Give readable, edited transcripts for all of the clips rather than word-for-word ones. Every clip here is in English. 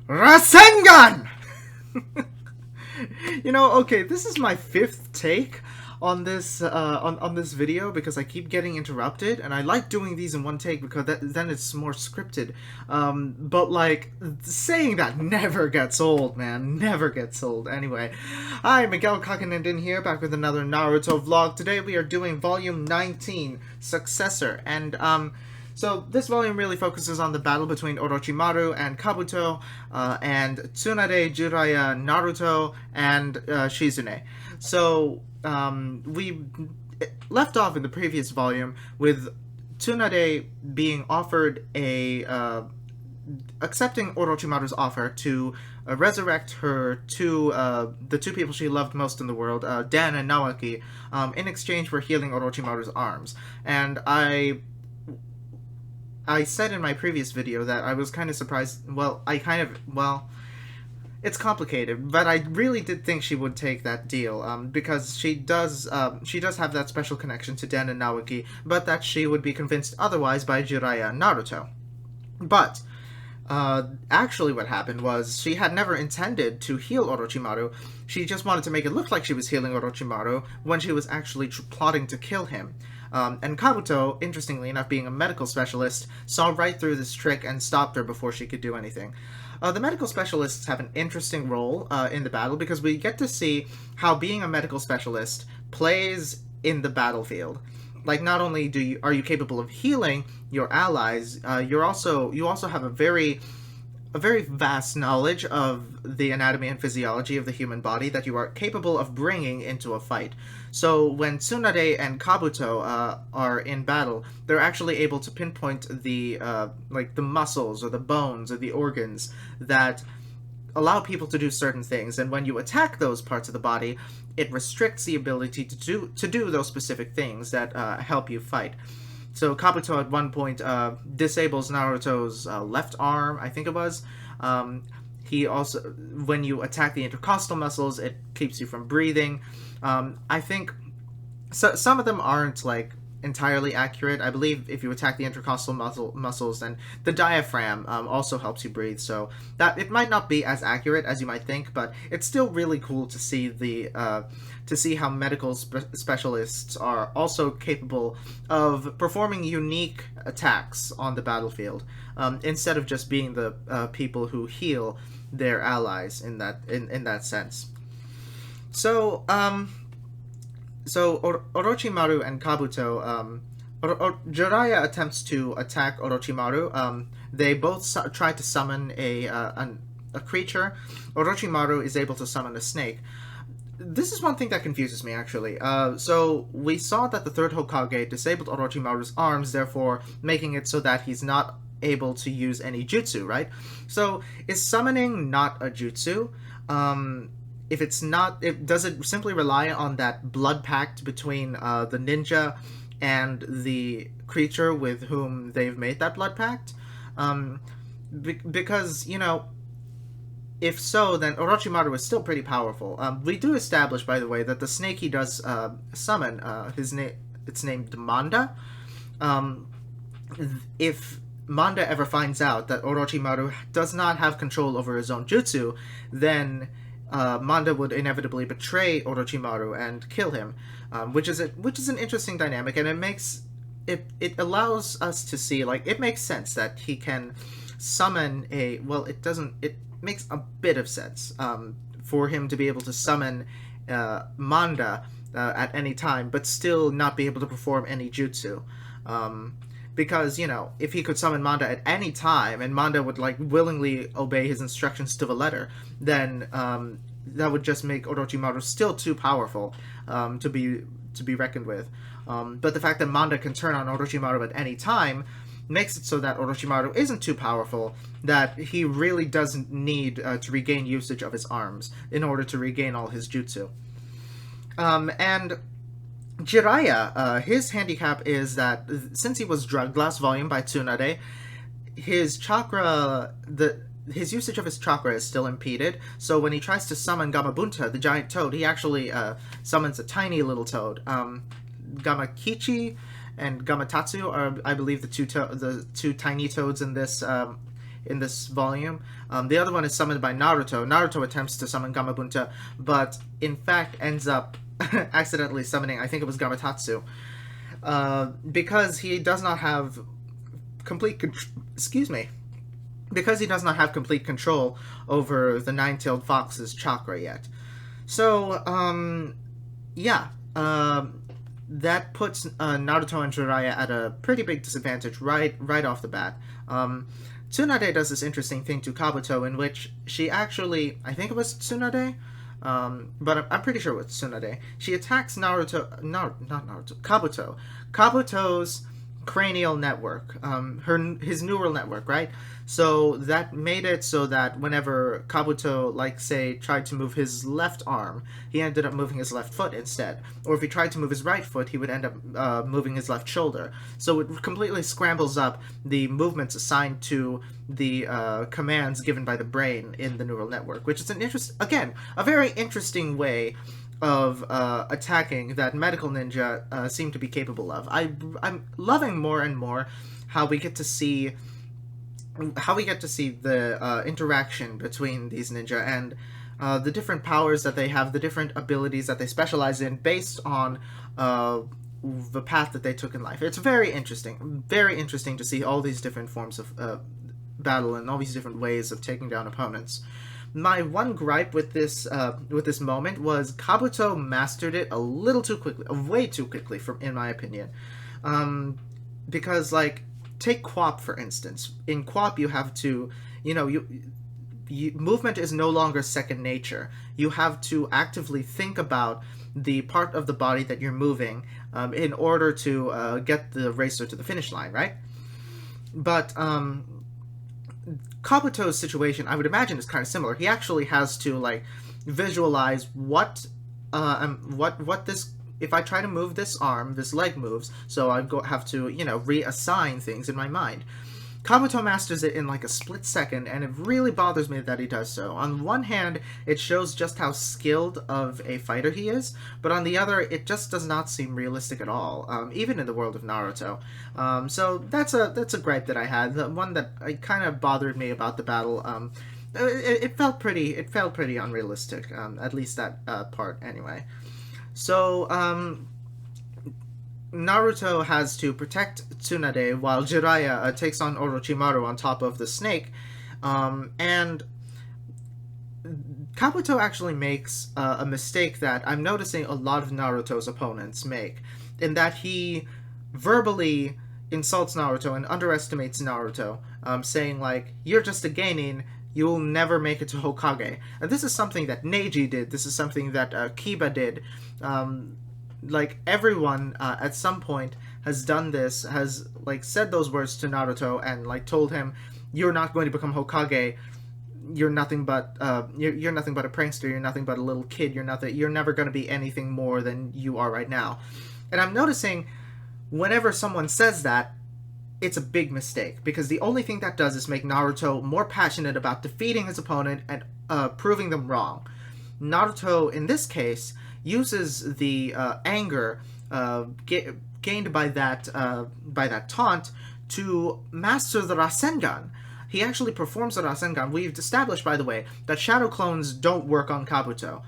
RASENGAN! Okay, this is my fifth take on this on this video because I keep getting interrupted, and I like doing these in one take because then it's more scripted. But like saying that never gets old, man, never gets old. Anyway, hi, Miguel in here, back with another Naruto vlog. Today we are doing Volume 19, Successor, and so this volume really focuses on the battle between Orochimaru and Kabuto, and Tsunade, Jiraiya, Naruto, and Shizune. So we left off in the previous volume with Tsunade being offered accepting Orochimaru's offer to resurrect her the two people she loved most in the world, Dan and Naoki, in exchange for healing Orochimaru's arms. And I said in my previous video that I was kind of surprised. It's complicated, but I really did think she would take that deal, because she does have that special connection to Den and Naoki, but that she would be convinced otherwise by Jiraiya and Naruto. But actually what happened was she had never intended to heal Orochimaru. She just wanted to make it look like she was healing Orochimaru when she was actually plotting to kill him. And Kabuto, interestingly enough, being a medical specialist, saw right through this trick and stopped her before she could do anything. The medical specialists have an interesting role in the battle because we get to see how being a medical specialist plays in the battlefield. Like, not only are you capable of healing your allies, you also have a very vast knowledge of the anatomy and physiology of the human body that you are capable of bringing into a fight. So when Tsunade and Kabuto are in battle, they're actually able to pinpoint the muscles or the bones or the organs that allow people to do certain things, and when you attack those parts of the body, it restricts the ability to do those specific things that help you fight. So Kabuto at one point disables Naruto's left arm, I think it was. He also, when you attack the intercostal muscles, it keeps you from breathing. I think some of them aren't like entirely accurate. I believe if you attack the intercostal muscles, then the diaphragm also helps you breathe. So that it might not be as accurate as you might think, but it's still really cool to see how medical specialists are also capable of performing unique attacks on the battlefield, instead of just being the people who heal their allies in that sense. So Orochimaru and Kabuto, Jiraiya attempts to attack Orochimaru. They both try to summon a creature. Orochimaru is able to summon a snake. This is one thing that confuses me, actually. So we saw that the third Hokage disabled Orochimaru's arms, therefore making it so that he's not able to use any jutsu, right? So is summoning not a jutsu? If it's not, does it simply rely on that blood pact between the ninja and the creature with whom they've made that blood pact? Because, if so, then Orochimaru is still pretty powerful. We do establish, by the way, that the snake he does summon, it's named Manda. If Manda ever finds out that Orochimaru does not have control over his own jutsu, then Manda would inevitably betray Orochimaru and kill him, which is an interesting dynamic, and it allows us to see, like, it makes sense that he can summon it makes a bit of sense for him to be able to summon Manda at any time, but still not be able to perform any jutsu. Because, if he could summon Manda at any time, and Manda would, like, willingly obey his instructions to the letter, then that would just make Orochimaru still too powerful to be reckoned with. But the fact that Manda can turn on Orochimaru at any time makes it so that Orochimaru isn't too powerful, that he really doesn't need to regain usage of his arms in order to regain all his jutsu. And Jiraiya, his handicap is that since he was drugged last volume by Tsunade, his usage of his chakra is still impeded, so when he tries to summon Gamabunta, the giant toad, he actually summons a tiny little toad. Gamakichi and Gamatatsu are, I believe, the two tiny toads in this in this volume. The other one is summoned by Naruto. Naruto attempts to summon Gamabunta, but in fact ends up accidentally summoning, I think it was Gamatatsu, because he does not have because he does not have complete control over the nine-tailed fox's chakra yet. So, that puts Naruto and Jiraiya at a pretty big disadvantage right off the bat. Tsunade does this interesting thing to Kabuto in which she actually, I think it was Tsunade, but I'm pretty sure it was Tsunade. She attacks Kabuto. Kabuto's cranial network, his neural network, right? So that made it so that whenever Kabuto, like, say, tried to move his left arm, he ended up moving his left foot instead. Or if he tried to move his right foot, he would end up moving his left shoulder. So it completely scrambles up the movements assigned to the commands given by the brain in the neural network, which is a very interesting way of attacking that medical ninja seem to be capable of. I'm loving more and more how we get to see the interaction between these ninja and the different powers that they have, the different abilities that they specialize in based on the path that they took in life. It's very interesting to see all these different forms of battle and all these different ways of taking down opponents. My one gripe with this moment was Kabuto mastered it a little too quickly, way too quickly, in my opinion. Because, like, take QWOP for instance. In QWOP, you have to, movement is no longer second nature. You have to actively think about the part of the body that you're moving in order to get the racer to the finish line, right? But Kabuto's situation, I would imagine, is kind of similar. He actually has to, like, visualize what this, if I try to move this arm, this leg moves, so I have to, reassign things in my mind. Kabuto masters it in like a split second, and it really bothers me that he does so. On one hand, it shows just how skilled of a fighter he is, but on the other, it just does not seem realistic at all, even in the world of Naruto. So that's a gripe that I had. The one that kind of bothered me about the battle. It felt pretty unrealistic, at least that part anyway. So, Naruto has to protect Tsunade while Jiraiya takes on Orochimaru on top of the snake, and Kabuto actually makes a mistake that I'm noticing a lot of Naruto's opponents make, in that he verbally insults Naruto and underestimates Naruto, saying, like, you're just a genin, you'll never make it to Hokage. And this is something that Neji did, this is something that Kiba did. Like, everyone at some point has done this, has, like, said those words to Naruto and, like, told him, you're not going to become Hokage, you're nothing but you're nothing but a prankster, you're nothing but a little kid, you're never going to be anything more than you are right now. And I'm noticing whenever someone says that, it's a big mistake, because the only thing that does is make Naruto more passionate about defeating his opponent and proving them wrong. Naruto, in this case, uses the anger gained by that taunt to master the Rasengan. He actually performs the Rasengan. We've established, by the way, that shadow clones don't work on Kabuto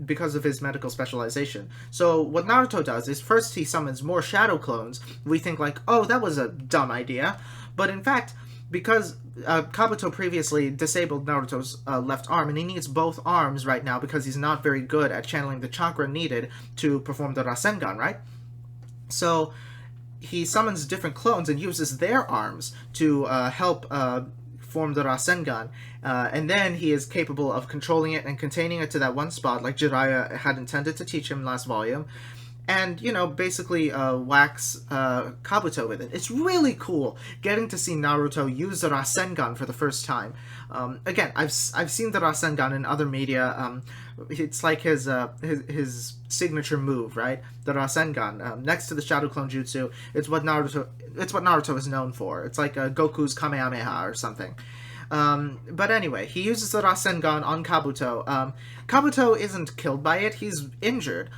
because of his medical specialization. So what Naruto does is first he summons more shadow clones. We think, like, oh, that was a dumb idea. But in fact, because Kabuto previously disabled Naruto's left arm, and he needs both arms right now because he's not very good at channeling the chakra needed to perform the Rasengan, right? So he summons different clones and uses their arms to help form the Rasengan, and then he is capable of controlling it and containing it to that one spot, like Jiraiya had intended to teach him last volume, and, basically wax Kabuto with it. It's really cool getting to see Naruto use the Rasengan for the first time. Again, I've seen the Rasengan in other media. It's like his signature move, right? The Rasengan, next to the Shadow Clone Jutsu. It's what Naruto is known for. It's like Goku's Kamehameha or something. But anyway, he uses the Rasengan on Kabuto. Kabuto isn't killed by it, he's injured.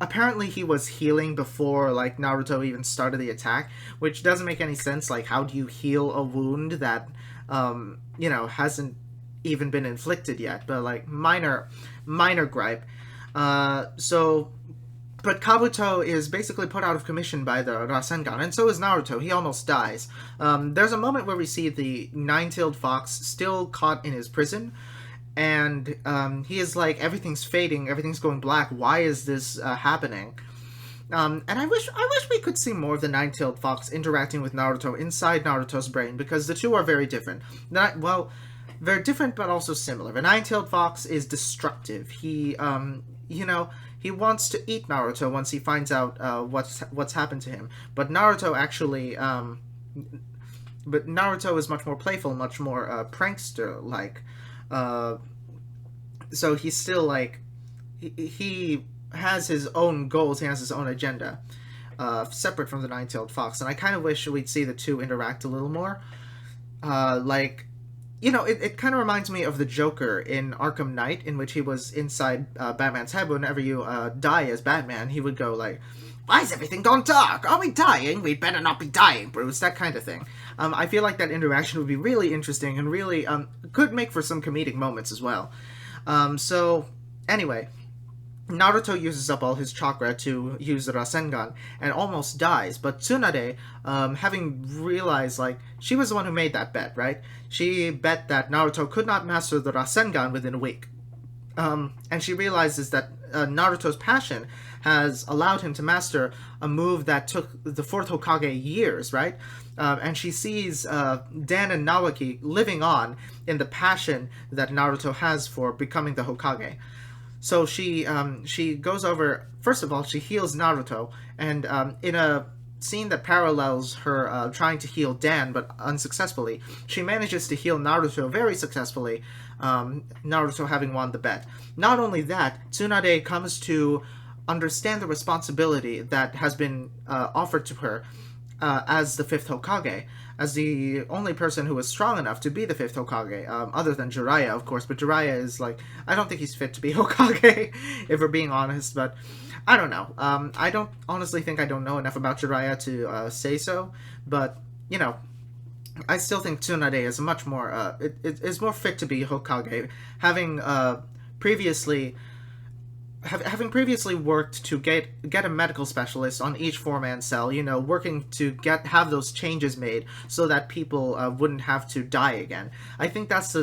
Apparently he was healing before, like, Naruto even started the attack, which doesn't make any sense. Like, how do you heal a wound that hasn't even been inflicted yet, but like minor gripe. So but Kabuto is basically put out of commission by the Rasengan, and so is Naruto. He almost dies. There's a moment where we see the nine-tailed fox still caught in his prison, and he is like, everything's fading, everything's going black. Why is this happening? And I wish we could see more of the nine-tailed fox interacting with Naruto inside Naruto's brain, because the two are very different. Very different, but also similar. The nine-tailed fox is destructive. He, he wants to eat Naruto once he finds out what's happened to him. But Naruto actually, but Naruto is much more playful, much more prankster-like. So he's still like, he has his own goals. He has his own agenda, separate from the nine-tailed fox. And I kind of wish we'd see the two interact a little more. It kind of reminds me of the Joker in Arkham Knight, in which he was inside Batman's head. Whenever you die as Batman, he would go like, "Why is everything gone dark? Are we dying? We'd better not be dying, Bruce." That kind of thing. I feel like that interaction would be really interesting and really could make for some comedic moments as well. Anyway, Naruto uses up all his chakra to use the Rasengan and almost dies, but Tsunade, having realized, like, she was the one who made that bet, right? She bet that Naruto could not master the Rasengan within a week. And she realizes that Naruto's passion has allowed him to master a move that took the fourth Hokage years, right? And she sees Dan and Naoki living on in the passion that Naruto has for becoming the Hokage. So she goes over. First of all, she heals Naruto, and in a scene that parallels her trying to heal Dan but unsuccessfully, she manages to heal Naruto very successfully. Naruto having won the bet. Not only that, Tsunade comes to understand the responsibility that has been offered to her as the fifth Hokage, as the only person who is strong enough to be the fifth Hokage, other than Jiraiya, of course. But Jiraiya is like, I don't think he's fit to be Hokage, if we're being honest. But I don't know. I don't honestly think I don't know enough about Jiraiya to say so. But I still think Tsunade is much more. Is more fit to be Hokage, having previously worked to get a medical specialist on each four-man cell, working to have those changes made so that people wouldn't have to die again. I think that's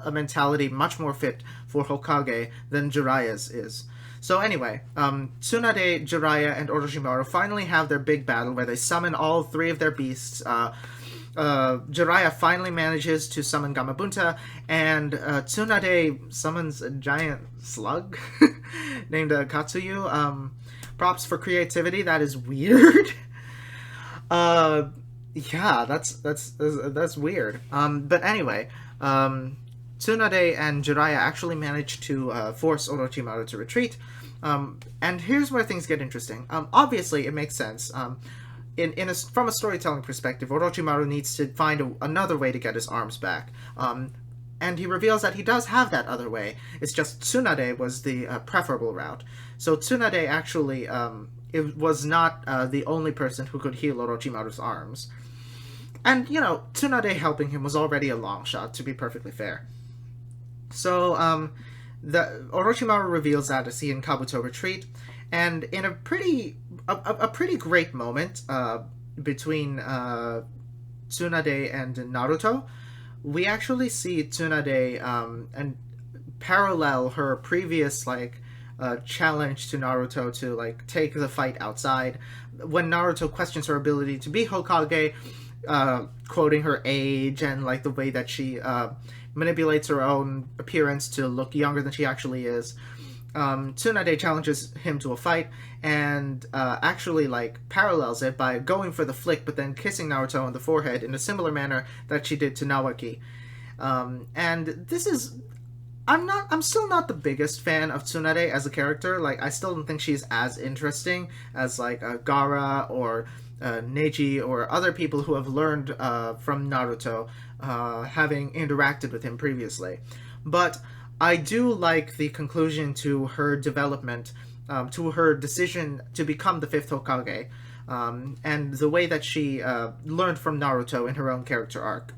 a mentality much more fit for Hokage than Jiraiya's is. So anyway, Tsunade, Jiraiya, and Orochimaru finally have their big battle where they summon all three of their beasts. Jiraiya finally manages to summon Gamabunta, and Tsunade summons a giant slug named Katsuyu. Props for creativity. That is weird. Yeah, that's weird. But anyway, Tsunade and Jiraiya actually manage to force Orochimaru to retreat. And here's where things get interesting. Obviously, it makes sense. From a storytelling perspective, Orochimaru needs to find another way to get his arms back. And he reveals that he does have that other way. It's just Tsunade was the preferable route. So Tsunade actually it was not the only person who could heal Orochimaru's arms. And, Tsunade helping him was already a long shot, to be perfectly fair. So the Orochimaru reveals that as he and Kabuto retreat, and in a pretty great moment between Tsunade and Naruto, we actually see Tsunade and parallel her previous challenge to Naruto to take the fight outside. When Naruto questions her ability to be Hokage, quoting her age and the way that she manipulates her own appearance to look younger than she actually is. Tsunade challenges him to a fight and actually parallels it by going for the flick but then kissing Naruto on the forehead in a similar manner that she did to Naoki. And this is... I'm still not the biggest fan of Tsunade as a character. I still don't think she's as interesting as Gaara or Neji or other people who have learned from Naruto, having interacted with him previously. But I do like the conclusion to her development, to her decision to become the fifth Hokage, and the way that she learned from Naruto in her own character arc.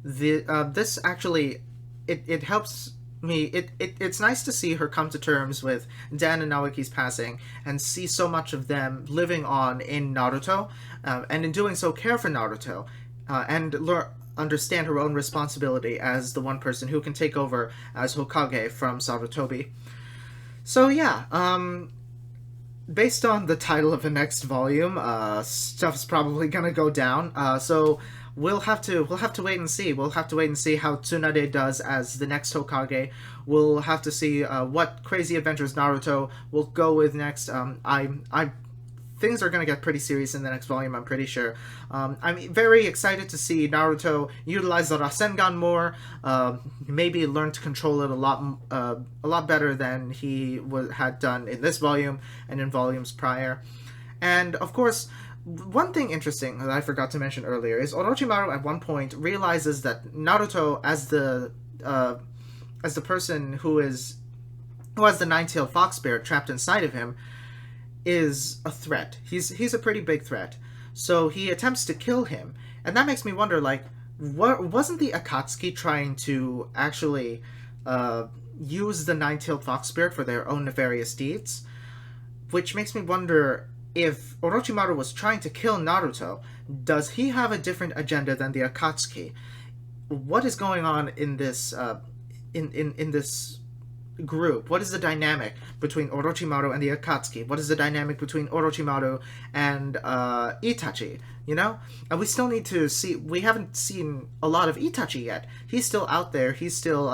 this actually it helps me. It's nice to see her come to terms with Dan and Naoki's passing and see so much of them living on in Naruto, and in doing so care for Naruto, and understand her own responsibility as the one person who can take over as Hokage from Sarutobi. So yeah, based on the title of the next volume, stuff's probably gonna go down. So we'll have to wait and see. We'll have to wait and see how Tsunade does as the next Hokage. We'll have to see what crazy adventures Naruto will go with next. I things are going to get pretty serious in the next volume, I'm pretty sure. I'm very excited to see Naruto utilize the Rasengan more, maybe learn to control it a lot better than he had done in this volume and in volumes prior. And of course, one thing interesting that I forgot to mention earlier is Orochimaru at one point realizes that Naruto, as the person who has the nine-tailed fox spirit trapped inside of him, is a threat. He's a pretty big threat. So he attempts to kill him, and that makes me wonder, like, what wasn't the Akatsuki trying to actually use the nine-tailed fox spirit for their own nefarious deeds? Which makes me wonder, if Orochimaru was trying to kill Naruto, does he have a different agenda than the Akatsuki? What is going on in this in this group? What is the dynamic between Orochimaru and the Akatsuki? What is the dynamic between Orochimaru and Itachi? You know, and we still need to see. We haven't seen a lot of Itachi yet. He's still out there. He's still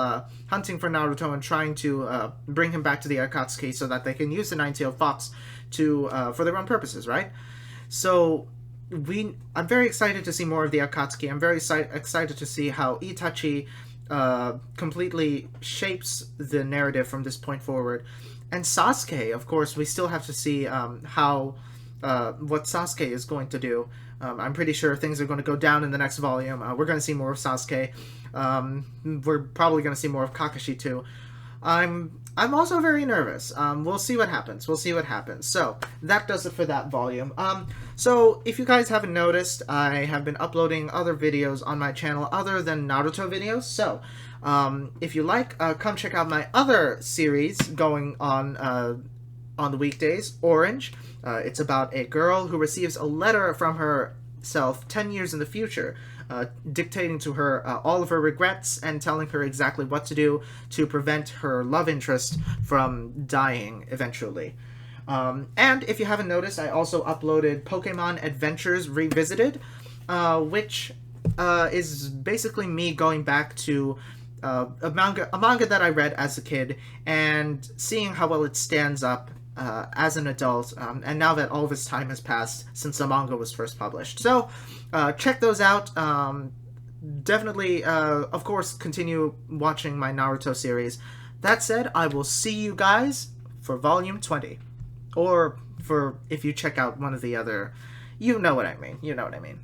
hunting for Naruto and trying to bring him back to the Akatsuki so that they can use the nine-tailed fox to for their own purposes, right? So I'm very excited to see more of the Akatsuki. I'm very excited to see how Itachi completely shapes the narrative from this point forward. And Sasuke, of course, we still have to see how what Sasuke is going to do. I'm pretty sure things are going to go down in the next volume. We're going to see more of Sasuke. We're probably going to see more of Kakashi too. I'm also very nervous. We'll see what happens. We'll see what happens. So that does it for that volume. So if you guys haven't noticed, I have been uploading other videos on my channel other than Naruto videos. So if you like, come check out my other series going on the weekdays. Orange. It's about a girl who receives a letter from herself 10 years in the future, dictating to her all of her regrets and telling her exactly what to do to prevent her love interest from dying eventually. And if you haven't noticed, I also uploaded Pokemon Adventures Revisited, which is basically me going back to a manga that I read as a kid and seeing how well it stands up as an adult, and now that all of its time has passed since the manga was first published. So check those out. Definitely, of course, continue watching my Naruto series. That said, I will see you guys for Volume 20. Or for if you check out one of the other... You know what I mean. You know what I mean.